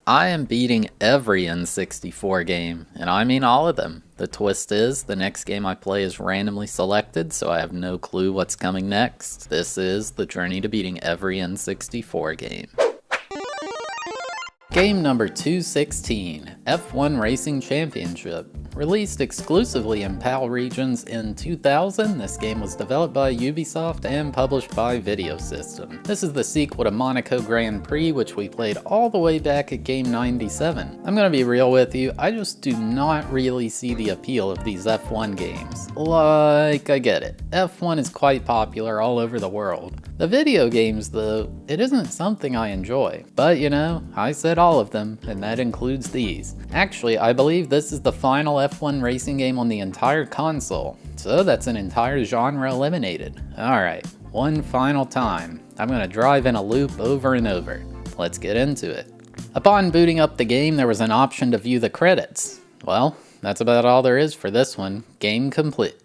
I am beating every N64 game, and I mean all of them. The twist is, the next game I play is randomly selected, so I have no clue what's coming next. This is the journey to beating every N64 game. Game number 216, F1 Racing Championship. Released exclusively in PAL regions in 2000, this game was developed by Ubisoft and published by Video System. This is the sequel to Monaco Grand Prix, which we played all the way back at Game 97. I'm gonna be real with you, I just do not really see the appeal of these F1 games. Like, I get it, F1 is quite popular all over the world. The video games, though, it isn't something I enjoy. But you know, I said all of them, and that includes these. Actually, I believe this is the final F1 racing game on the entire console, so that's an entire genre eliminated. Alright, one final time. I'm gonna drive in a loop over and over. Let's get into it. Upon booting up the game, there was an option to view the credits. Well, that's about all there is for this one. Game complete.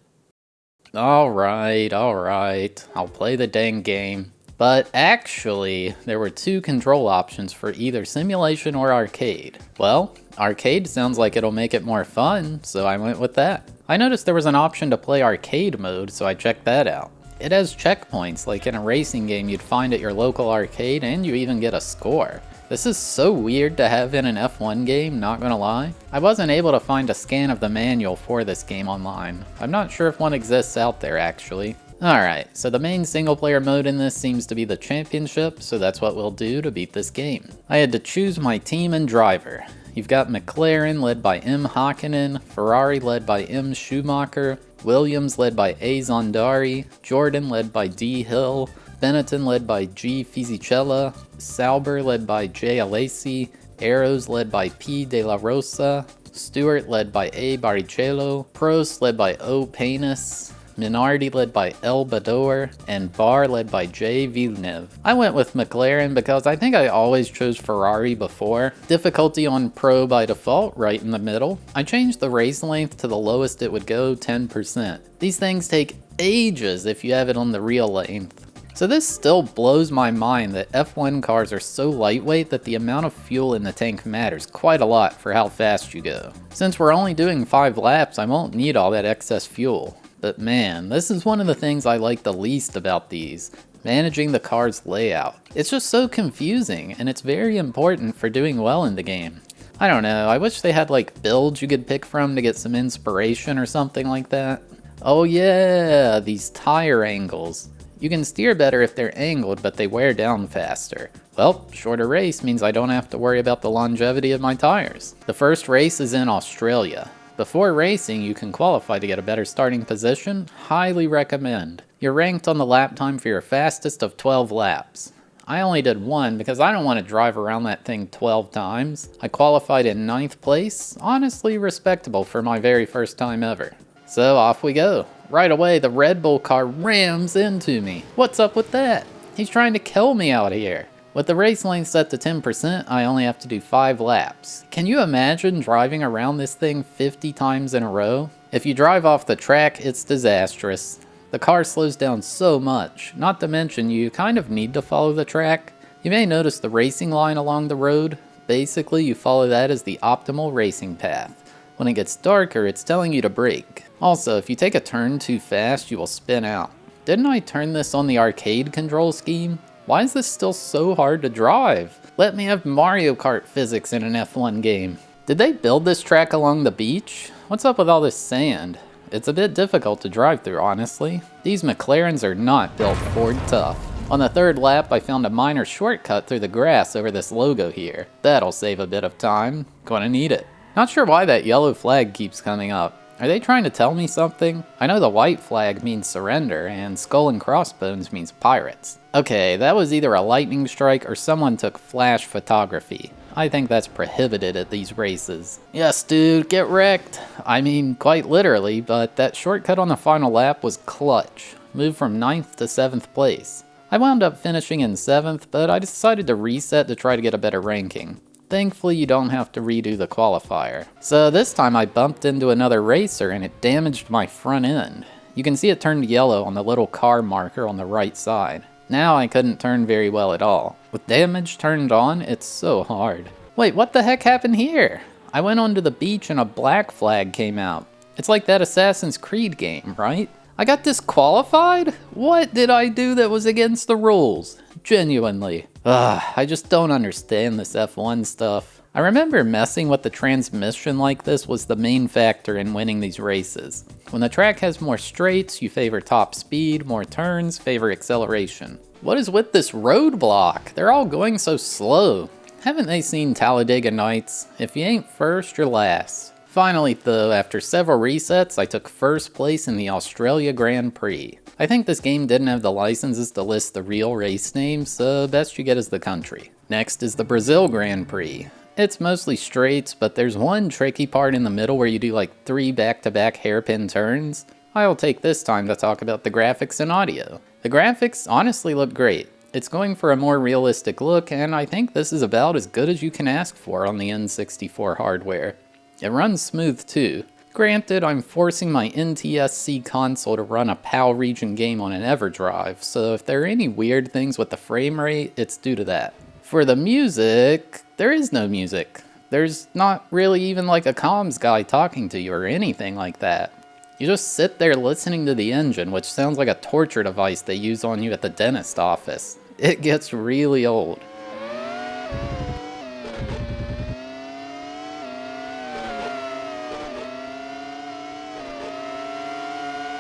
Alright, I'll play the dang game. But actually, there were two control options for either simulation or arcade. Well, arcade sounds like it'll make it more fun, so I went with that. I noticed there was an option to play arcade mode, so I checked that out. It has checkpoints like in a racing game you'd find at your local arcade, and you even get a score. This is so weird to have in an F1 game, not gonna lie. I wasn't able to find a scan of the manual for this game online. I'm not sure if one exists out there actually. Alright, so the main single player mode in this seems to be the championship, so that's what we'll do to beat this game. I had to choose my team and driver. You've got McLaren led by M. Hakkinen, Ferrari led by M. Schumacher, Williams led by A. Zondari, Jordan led by D. Hill, Benetton led by G. Fisichella, Sauber led by J. Alesi, Arrows led by P. De La Rosa, Stewart led by A. Barrichello, Prost led by O. Panis, Minardi led by El Bador, and Barr led by J. Villeneuve. I went with McLaren because I think I always chose Ferrari before. Difficulty on Pro by default, right in the middle. I changed the race length to the lowest it would go, 10%. These things take ages if you have it on the real length. So this still blows my mind that F1 cars are so lightweight that the amount of fuel in the tank matters quite a lot for how fast you go. Since we're only doing 5 laps, I won't need all that excess fuel. But man, this is one of the things I like the least about these, managing the car's layout. It's just so confusing, and it's very important for doing well in the game. I don't know, I wish they had like builds you could pick from to get some inspiration or something like that. Oh yeah, these tire angles. You can steer better if they're angled, but they wear down faster. Well, shorter race means I don't have to worry about the longevity of my tires. The first race is in Australia. Before racing, you can qualify to get a better starting position. Highly recommend. You're ranked on the lap time for your fastest of 12 laps. I only did one because I don't want to drive around that thing 12 times. I qualified in 9th place, honestly respectable for my very first time ever. So off we go. Right away, the Red Bull car rams into me. What's up with that? He's trying to kill me out here. With the race length set to 10%, I only have to do 5 laps. Can you imagine driving around this thing 50 times in a row? If you drive off the track, it's disastrous. The car slows down so much, not to mention you kind of need to follow the track. You may notice the racing line along the road. Basically, you follow that as the optimal racing path. When it gets darker, it's telling you to brake. Also, if you take a turn too fast, you will spin out. Didn't I turn this on the arcade control scheme? Why is this still so hard to drive? Let me have Mario Kart physics in an F1 game. Did they build this track along the beach? What's up with all this sand? It's a bit difficult to drive through, honestly. These McLarens are not built Ford tough. On the 3rd lap, I found a minor shortcut through the grass over this logo here. That'll save a bit of time. Gonna need it. Not sure why that yellow flag keeps coming up. Are they trying to tell me something? I know the white flag means surrender, and skull and crossbones means pirates. Okay, that was either a lightning strike or someone took flash photography. I think that's prohibited at these races. Yes, dude, get wrecked. I mean, quite literally, but that shortcut on the final lap was clutch. Moved from 9th to 7th place. I wound up finishing in 7th, but I decided to reset to try to get a better ranking. Thankfully, you don't have to redo the qualifier. So this time I bumped into another racer and it damaged my front end. You can see it turned yellow on the little car marker on the right side. Now I couldn't turn very well at all. With damage turned on, it's so hard. Wait, what the heck happened here? I went onto the beach and a black flag came out. It's like that Assassin's Creed game, right? I got disqualified? What did I do that was against the rules? Genuinely. I just don't understand this F1 stuff. I remember messing with the transmission like this was the main factor in winning these races. When the track has more straights, you favor top speed, more turns, favor acceleration. What is with this roadblock? They're all going so slow. Haven't they seen Talladega Nights? If you ain't first, you're last. Finally though, after several resets, I took first place in the Australia Grand Prix. I think this game didn't have the licenses to list the real race names, so best you get is the country. Next is the Brazil Grand Prix. It's mostly straights, but there's one tricky part in the middle where you do like 3 back-to-back hairpin turns. I'll take this time to talk about the graphics and audio. The graphics honestly look great. It's going for a more realistic look, and I think this is about as good as you can ask for on the N64 hardware. It runs smooth too. Granted, I'm forcing my NTSC console to run a PAL region game on an EverDrive, so if there are any weird things with the frame rate, it's due to that. For the music, there is no music. There's not really even like a comms guy talking to you or anything like that. You just sit there listening to the engine, which sounds like a torture device they use on you at the dentist office. It gets really old.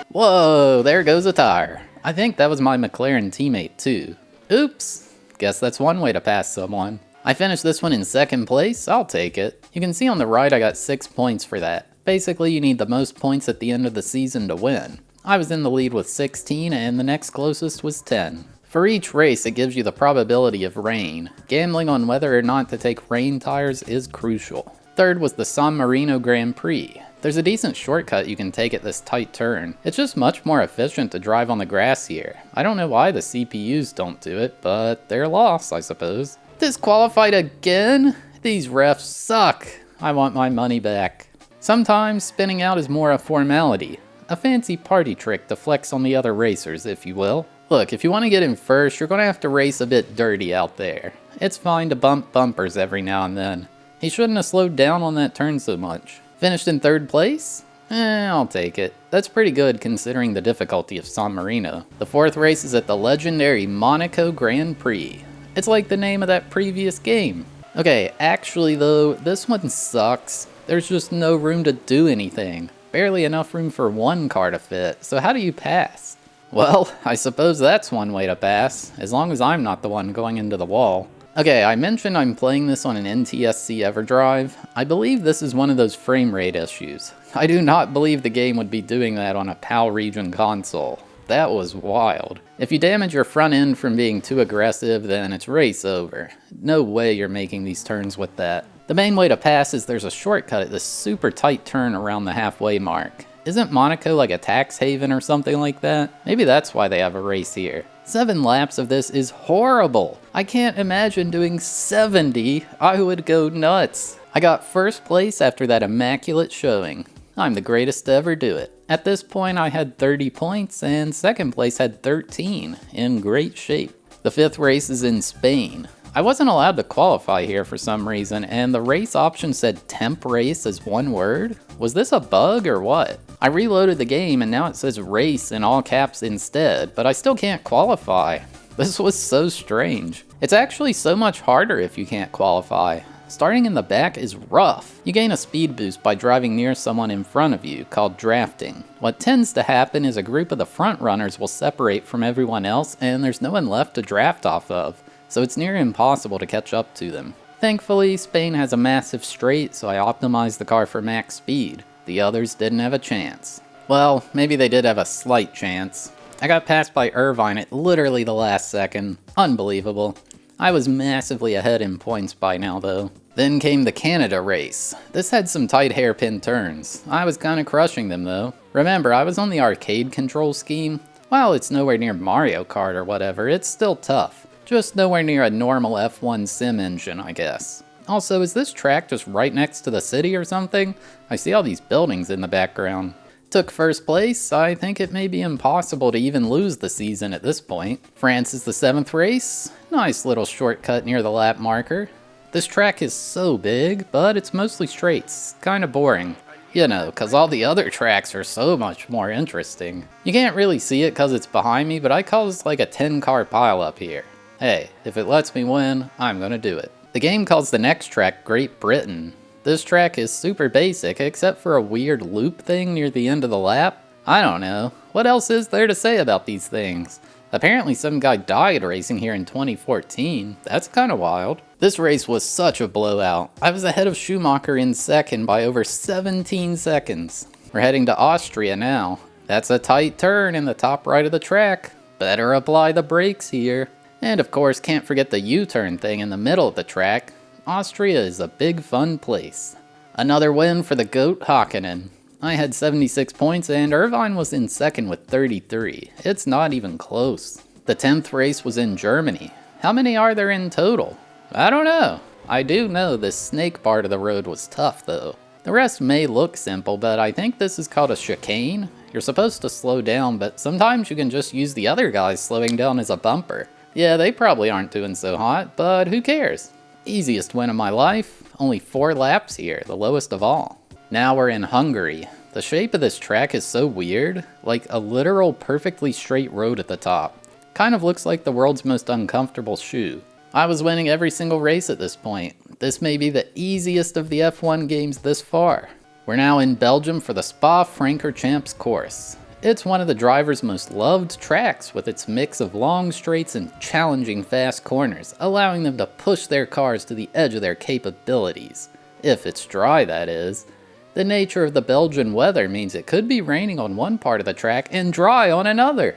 Whoa, there goes a tire. I think that was my McLaren teammate too. Oops, guess that's one way to pass someone. I finished this one in second place, I'll take it. You can see on the right I got 6 points for that. Basically you need the most points at the end of the season to win. I was in the lead with 16 and the next closest was 10. For each race it gives you the probability of rain. Gambling on whether or not to take rain tires is crucial. Third was the San Marino Grand Prix. There's a decent shortcut you can take at this tight turn. It's just much more efficient to drive on the grass here. I don't know why the CPUs don't do it, but they're lost, I suppose. Disqualified again? These refs suck. I want my money back. Sometimes spinning out is more a formality. A fancy party trick to flex on the other racers, if you will. Look, if you want to get in first, you're going to have to race a bit dirty out there. It's fine to bump bumpers every now and then. He shouldn't have slowed down on that turn so much. Finished in third place? I'll take it. That's pretty good considering the difficulty of San Marino. The fourth race is at the legendary Monaco Grand Prix. It's like the name of that previous game. Okay, actually though, this one sucks. There's just no room to do anything. Barely enough room for one car to fit, so how do you pass? Well, I suppose that's one way to pass, as long as I'm not the one going into the wall. Okay, I mentioned I'm playing this on an NTSC EverDrive. I believe this is one of those frame rate issues. I do not believe the game would be doing that on a PAL region console. That was wild. If you damage your front end from being too aggressive, then it's race over. No way you're making these turns with that. The main way to pass is there's a shortcut at this super tight turn around the halfway mark. Isn't Monaco like a tax haven or something like that? Maybe that's why they have a race here. 7 laps of this is horrible. I can't imagine doing 70. I would go nuts. I got first place after that immaculate showing. I'm the greatest to ever do it. At this point I had 30 points and second place had 13, in great shape. The 5th race is in Spain. I wasn't allowed to qualify here for some reason, and the race option said temp race as one word? Was this a bug or what? I reloaded the game and now it says race in all caps instead, but I still can't qualify. This was so strange. It's actually so much harder if you can't qualify. Starting in the back is rough. You gain a speed boost by driving near someone in front of you, called drafting. What tends to happen is a group of the front runners will separate from everyone else and there's no one left to draft off of, so it's near impossible to catch up to them. Thankfully, Spain has a massive straight, so I optimized the car for max speed. The others didn't have a chance. Well, maybe they did have a slight chance. I got passed by Irvine at literally the last second. Unbelievable. I was massively ahead in points by now though. Then came the Canada race. This had some tight hairpin turns. I was kinda crushing them though. Remember, I was on the arcade control scheme. While it's nowhere near Mario Kart or whatever, it's still tough. Just nowhere near a normal F1 sim engine, I guess. Also, is this track just right next to the city or something? I see all these buildings in the background. Took first place. I think it may be impossible to even lose the season at this point. France is the 7th race. Nice little shortcut near the lap marker. This track is so big, but it's mostly straights. Kinda boring. You know, cause all the other tracks are so much more interesting. You can't really see it cause it's behind me, but I call this like a 10-car pileup here. Hey, if it lets me win, I'm gonna do it. The game calls the next track Great Britain. This track is super basic, except for a weird loop thing near the end of the lap. I don't know. What else is there to say about these things? Apparently some guy died racing here in 2014. That's kinda wild. This race was such a blowout. I was ahead of Schumacher in second by over 17 seconds. We're heading to Austria now. That's a tight turn in the top right of the track. Better apply the brakes here. And of course, can't forget the U-turn thing in the middle of the track. Austria is a big fun place. Another win for the GOAT Hakkinen. I had 76 points and Irvine was in second with 33. It's not even close. The 10th race was in Germany. How many are there in total? I don't know. I do know this snake part of the road was tough though. The rest may look simple, but I think this is called a chicane. You're supposed to slow down, but sometimes you can just use the other guys slowing down as a bumper. Yeah, they probably aren't doing so hot, but who cares? Easiest win of my life. Only 4 laps here, the lowest of all. Now we're in Hungary. The shape of this track is so weird, like a literal perfectly straight road at the top. Kind of looks like the world's most uncomfortable shoe. I was winning every single race at this point. This may be the easiest of the F1 games this far. We're now in Belgium for the Spa-Francorchamps course. It's one of the driver's most loved tracks with its mix of long straights and challenging fast corners, allowing them to push their cars to the edge of their capabilities. If it's dry, that is. The nature of the Belgian weather means it could be raining on one part of the track and dry on another.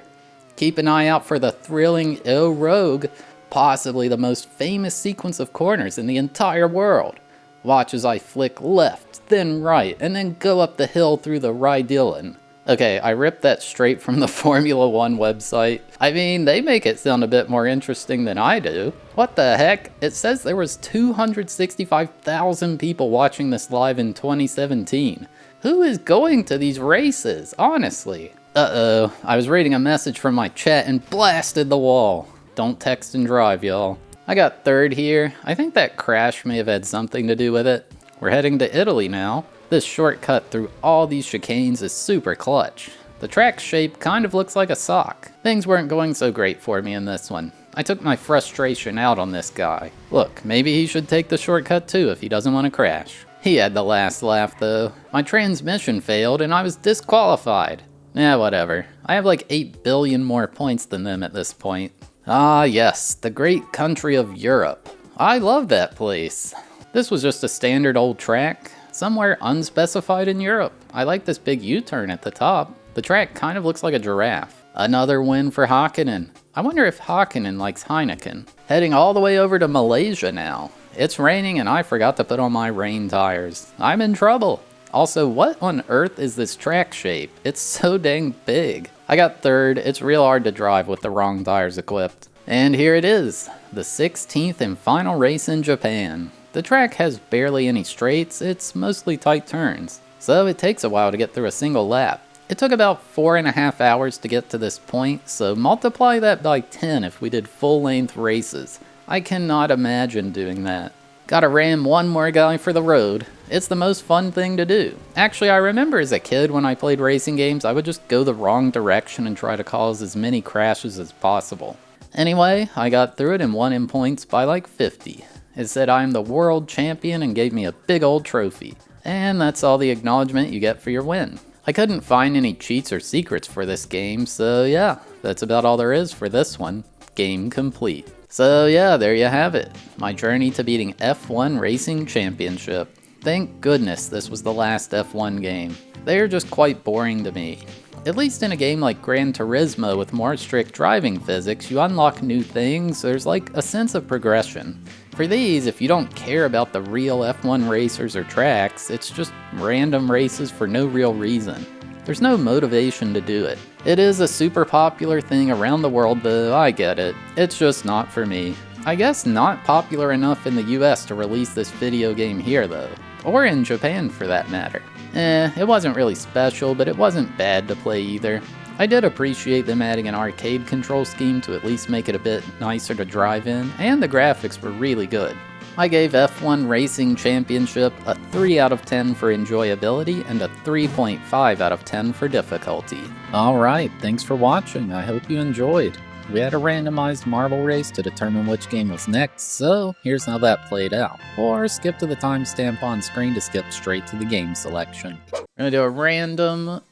Keep an eye out for the thrilling Eau Rogue, possibly the most famous sequence of corners in the entire world. Watch as I flick left, then right, and then go up the hill through the Rydelen. Okay, I ripped that straight from the Formula 1 website. I mean, they make it sound a bit more interesting than I do. What the heck? It says there was 265,000 people watching this live in 2017. Who is going to these races, honestly? Uh-oh, I was reading a message from my chat and blasted the wall. Don't text and drive, y'all. I got third here. I think that crash may have had something to do with it. We're heading to Italy now. This shortcut through all these chicanes is super clutch. The track shape kind of looks like a sock. Things weren't going so great for me in this one. I took my frustration out on this guy. Look, maybe he should take the shortcut too if he doesn't want to crash. He had the last laugh though. My transmission failed and I was disqualified. Yeah, whatever. I have like 8 billion more points than them at this point. Ah yes, the great country of Europe. I love that place. This was just a standard old track. Somewhere unspecified in Europe. I like this big U-turn at the top. The track kind of looks like a giraffe. Another win for Hakkinen. I wonder if Hakkinen likes Heineken. Heading all the way over to Malaysia now. It's raining and I forgot to put on my rain tires. I'm in trouble. Also, what on earth is this track shape? It's so dang big. I got third. It's real hard to drive with the wrong tires equipped. And here it is, the 16th and final race in Japan. The track has barely any straights, it's mostly tight turns, so it takes a while to get through a single lap. It took about 4.5 hours to get to this point, so multiply that by 10 if we did full-length races. I cannot imagine doing that. Gotta ram one more guy for the road. It's the most fun thing to do. Actually, I remember as a kid when I played racing games, I would just go the wrong direction and try to cause as many crashes as possible. Anyway, I got through it and won in points by like 50. It said I'm the world champion and gave me a big old trophy. And that's all the acknowledgement you get for your win. I couldn't find any cheats or secrets for this game, so yeah, that's about all there is for this one. Game complete. So yeah, there you have it. My journey to beating F1 Racing Championship. Thank goodness this was the last F1 game. They're just quite boring to me. At least in a game like Gran Turismo with more strict driving physics, you unlock new things, there's like a sense of progression. For these, if you don't care about the real F1 racers or tracks, it's just random races for no real reason. There's no motivation to do it. It is a super popular thing around the world though, I get it. It's just not for me. I guess not popular enough in the US to release this video game here though. Or in Japan for that matter. It wasn't really special, but it wasn't bad to play either. I did appreciate them adding an arcade control scheme to at least make it a bit nicer to drive in, and the graphics were really good. I gave F1 Racing Championship a 3 out of 10 for enjoyability and a 3.5 out of 10 for difficulty. Alright, thanks for watching, I hope you enjoyed. We had a randomized marble race to determine which game was next, so here's how that played out. Or skip to the timestamp on screen to skip straight to the game selection. We're gonna do a random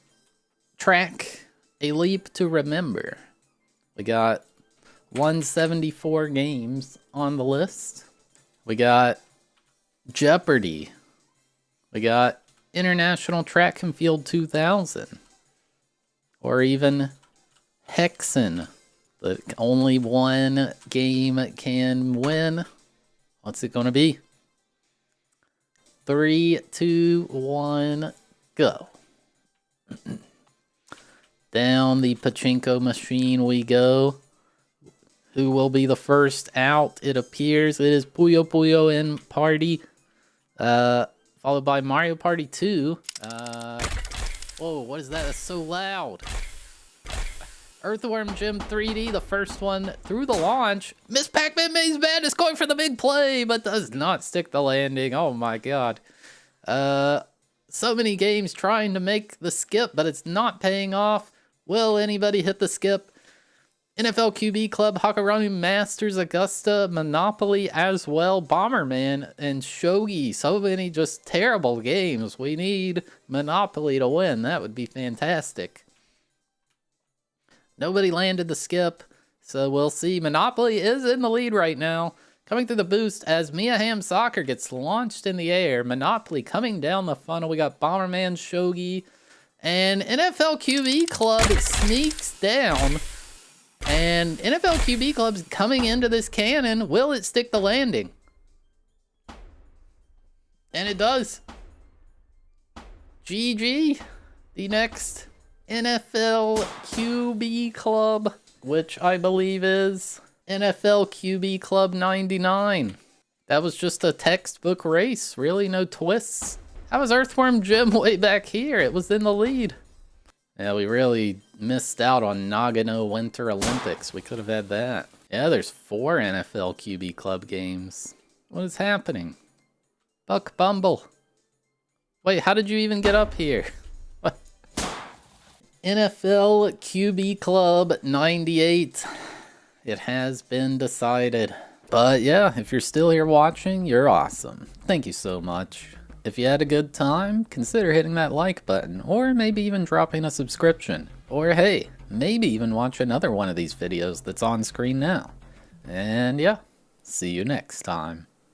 track, a leap to remember. We got 174 games on the list. We got Jeopardy. We got International Track and Field 2000. Or even Hexen. But only one game can win. What's it gonna be? 3, 2, 1, go. Down the pachinko machine we go. Who will be the first out? It appears it is Puyo Puyo in Party. Followed by Mario Party 2. Whoa, what is that? That's so loud. Earthworm Jim 3D, the first one through the launch. Miss Pac-Man Maze Madness going for the big play, but does not stick the landing. Oh my god. So many games trying to make the skip, but it's not paying off. Will anybody hit the skip? NFL QB Club, Hakarami Masters, Augusta, Monopoly as well, Bomberman, and Shogi. So many just terrible games. We need Monopoly to win. That would be fantastic. Nobody landed the skip, so we'll see. Monopoly is in the lead right now. Coming through the boost as Mia Hamm Soccer gets launched in the air. Monopoly coming down the funnel. We got Bomberman, Shogi, and NFL QB Club sneaks down. And NFL QB Club's coming into this cannon. Will it stick the landing? And it does. GG. The next NFL QB Club, which I believe is NFL QB Club 99. That was just a textbook race. Really, no twists. How was Earthworm Jim way back here? It was in the lead. Yeah, we really missed out on Nagano Winter Olympics. We could have had that. Yeah, there's 4 NFL QB Club games. What is happening? Buck Bumble. Wait, how did you even get up here? What? NFL QB Club 98. It has been decided. But yeah, if you're still here watching, you're awesome. Thank you so much. If you had a good time, consider hitting that like button, or maybe even dropping a subscription. Or hey, maybe even watch another one of these videos that's on screen now. And yeah, see you next time.